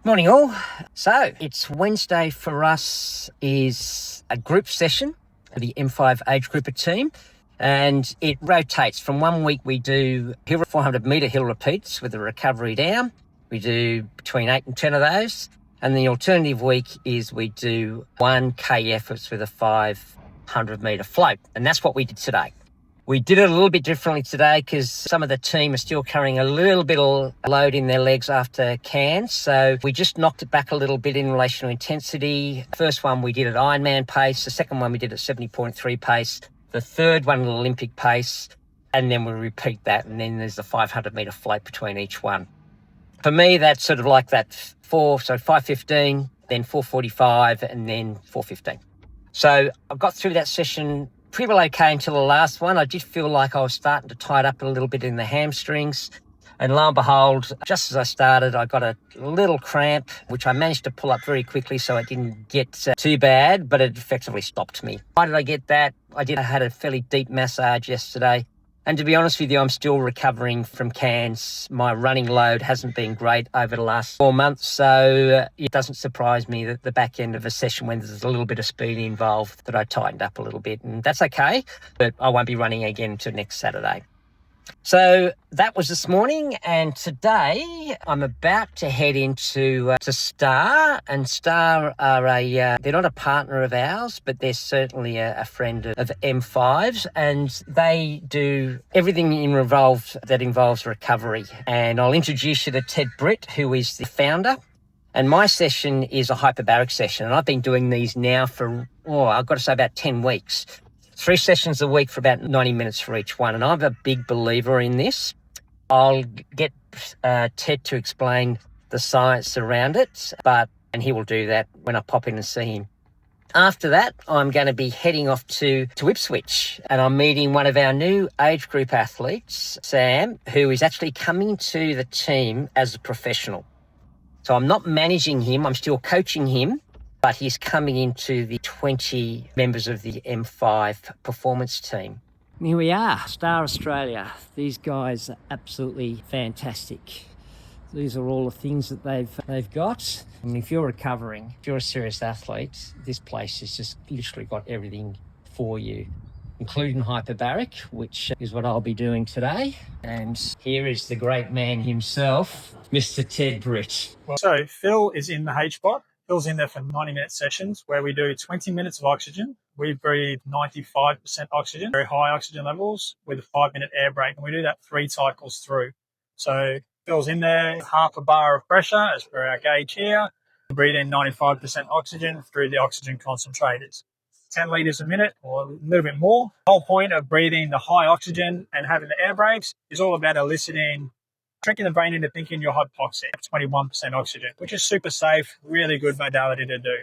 Morning all. So it's Wednesday for us is a group session for the M5 age grouper team, and it rotates. From 1 week we do 400 metre hill repeats with a recovery down. We do between 8 and 10 of those, and the alternative week is we do 1K efforts with a 500 metre float, and that's what we did today. We did it a little bit differently today because some of the team are still carrying a little bit of load in their legs after cans. So we just knocked it back a little bit in relation to intensity. First one we did at Ironman pace. The second one we did at 70.3 pace. The third one at Olympic pace. And then we repeat that. And then there's the 500 metre float between each one. For me, that's sort of like that 5:15, then 4:45, and then 4:15. So I got through that session pretty well okay until the last one. I did feel like I was starting to tie it up a little bit in the hamstrings. And lo and behold, just as I started, I got a little cramp, which I managed to pull up very quickly so it didn't get too bad, but it effectively stopped me. Why did I get that? I had a fairly deep massage yesterday. And to be honest with you, I'm still recovering from cans. My running load hasn't been great over the last 4 months, so it doesn't surprise me that the back end of a session when there's a little bit of speed involved that I tightened up a little bit, and that's okay, but I won't be running again until next Saturday. So that was this morning, and today I'm about to head into to Star, and Star are they're not a partner of ours, but they're certainly a friend of M5's, and they do everything that involves recovery. And I'll introduce you to Ted Britt, who is the founder. And my session is a hyperbaric session, and I've been doing these now for, I've got to say about 10 weeks. 3 sessions a week for about 90 minutes for each one. And I'm a big believer in this. I'll get Ted to explain the science around it, and he will do that when I pop in and see him. After that, I'm going to be heading off to Ipswich, and I'm meeting one of our new age group athletes, Sam, who is actually coming to the team as a professional. So I'm not managing him, I'm still coaching him, but he's coming into the 20 members of the M5 performance team. Here we are, Star Australia. These guys are absolutely fantastic. These are all the things that they've got. And if you're recovering, if you're a serious athlete, this place has just literally got everything for you, including hyperbaric, which is what I'll be doing today. And here is the great man himself, Mr. Ted Britt. So Phil is in the H-spot. Phil's in there for 90-minute sessions where we do 20 minutes of oxygen. We breathe 95% oxygen, very high oxygen levels, with a 5-minute air break. And we do that 3 cycles through. So Phil's in there, half a bar of pressure as per our gauge here. We breathe in 95% oxygen through the oxygen concentrators. 10 litres a minute or a little bit more. The whole point of breathing the high oxygen and having the air breaks is all about eliciting, tricking the brain into thinking you're hypoxic, 21% oxygen, which is super safe, really good modality to do.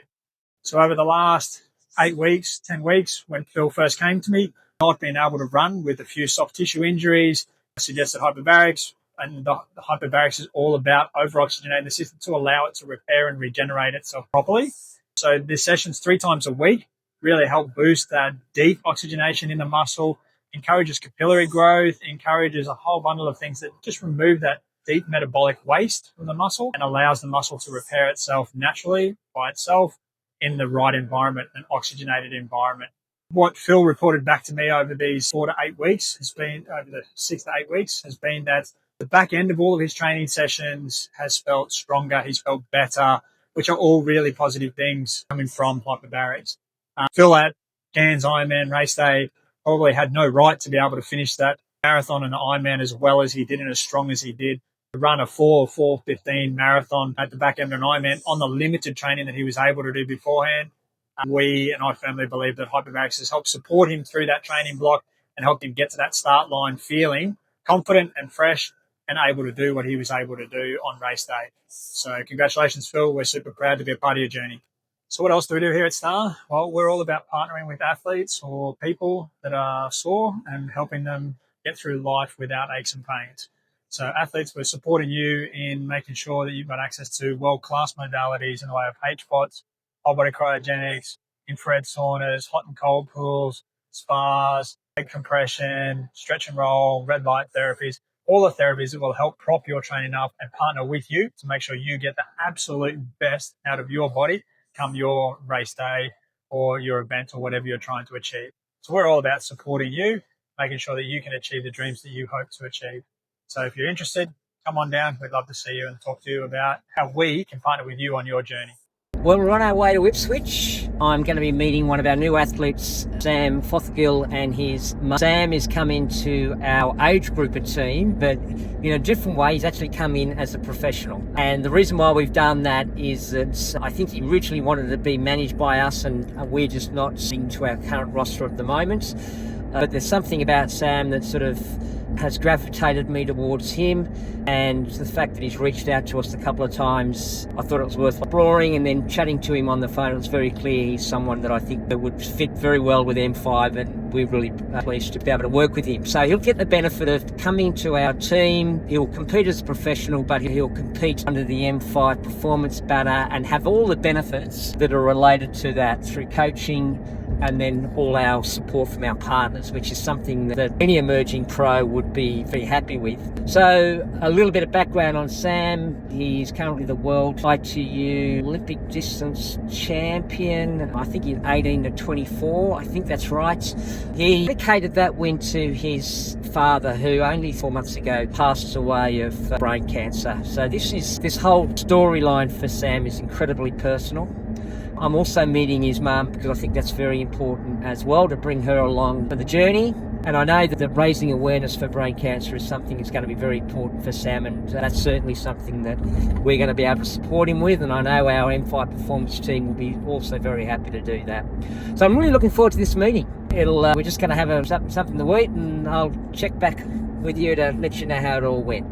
So over the last 8 weeks, 10 weeks, when Phil first came to me, not being able to run with a few soft tissue injuries, I suggested hyperbarics, and the hyperbarics is all about over-oxygenating the system to allow it to repair and regenerate itself properly. So the sessions 3 times a week really help boost that deep oxygenation in the muscle, encourages capillary growth, encourages a whole bundle of things that just remove that deep metabolic waste from the muscle and allows the muscle to repair itself naturally by itself in the right environment, an oxygenated environment. What Phil reported back to me over these 4 to 8 weeks has been, over the 6 to 8 weeks, has been that the back end of all of his training sessions has felt stronger, he's felt better, which are all really positive things coming from hyperbarics. Phil at Cairns Ironman race day probably had no right to be able to finish that marathon and Ironman as well as he did and as strong as he did. To run a 4:15 marathon at the back end of an Ironman on the limited training that he was able to do beforehand. We and I firmly believe that hyperbarics has helped support him through that training block and helped him get to that start line feeling confident and fresh and able to do what he was able to do on race day. So congratulations, Phil. We're super proud to be a part of your journey. So what else do we do here at Star? Well, we're all about partnering with athletes or people that are sore and helping them get through life without aches and pains. So athletes, we're supporting you in making sure that you've got access to world-class modalities in the way of H-pots, whole body cryogenics, infrared saunas, hot and cold pools, spas, leg compression, stretch and roll, red light therapies. all the therapies that will help prop your training up and partner with you to make sure you get the absolute best out of your body come your race day or your event or whatever you're trying to achieve. So we're all about supporting you, making sure that you can achieve the dreams that you hope to achieve. So if you're interested, come on down. We'd love to see you and talk to you about how we can partner with you on your journey. Well, we're on our way to Ipswich. I'm going to be meeting one of our new athletes, Sam Fothergill, and his mum. Sam has come into our age grouper team, but in a different way. He's actually come in as a professional. And the reason why we've done that is that I think he originally wanted to be managed by us, and we're just not seeing to our current roster at the moment. But there's something about Sam that sort of has gravitated me towards him, and the fact that he's reached out to us a couple of times, I thought it was worth exploring. And then chatting to him on the phone, it was very clear he's someone that I think that would fit very well with M5, and we're really pleased to be able to work with him. So he'll get the benefit of coming to our team. He'll compete as a professional, but he'll compete under the M5 performance banner and have all the benefits that are related to that through coaching and then all our support from our partners, which is something that any emerging pro would be very happy with. So a little bit of background on Sam. He's currently the world ITU Olympic distance champion. I think he's 18 to 24. I think that's right. He dedicated that win to his father, who only 4 months ago passed away of brain cancer. So this whole storyline for Sam is incredibly personal. I'm also meeting his mum because I think that's very important as well, to bring her along for the journey. And I know that raising awareness for brain cancer is something that's going to be very important for Sam, and that's certainly something that we're going to be able to support him with. And I know our M5 performance team will be also very happy to do that. So I'm really looking forward to this meeting. We're just going to have something to eat, and I'll check back with you to let you know how it all went.